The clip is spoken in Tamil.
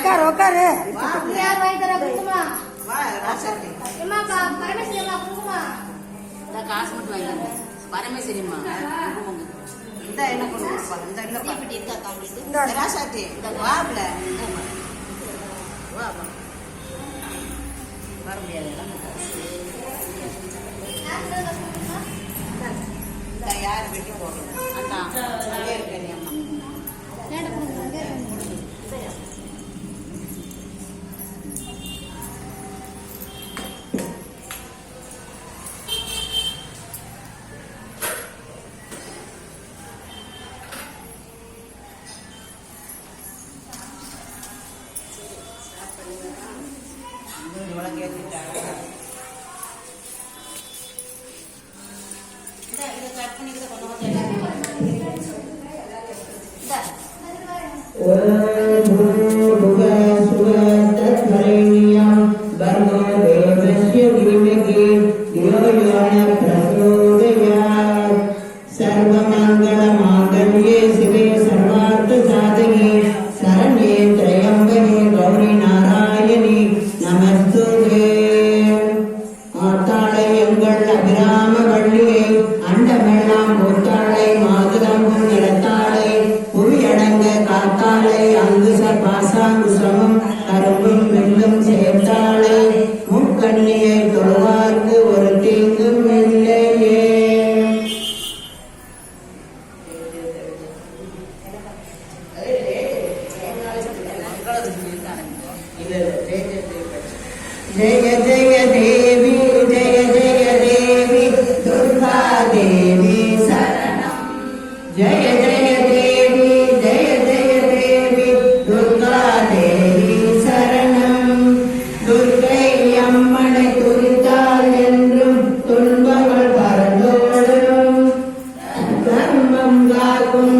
உட்காரு. யார் வாங்கி தரா குங்குமா? பரமேஸ்வரி அம்மா குங்குமா காசு மட்டும் வாங்கி பரமேஸ்வரிம்மா இந்த என்ன பண்ணுவோம் இந்த இருக்கா ராசாத்தி வாப்ல வர முடியாது யார் வெட்டி போகணும் அதான் இருக்கேன் அம்மா जय जय देवी जय जय देवी दुर्गा देवी शरणम जय जय देवी जय जय देवी दुर्गा देवी शरणम दुर्गै अम्मனை துதித்தால் என்றும் துன்பங்கள் பறந்தோடும் தர்மம் காக்கும்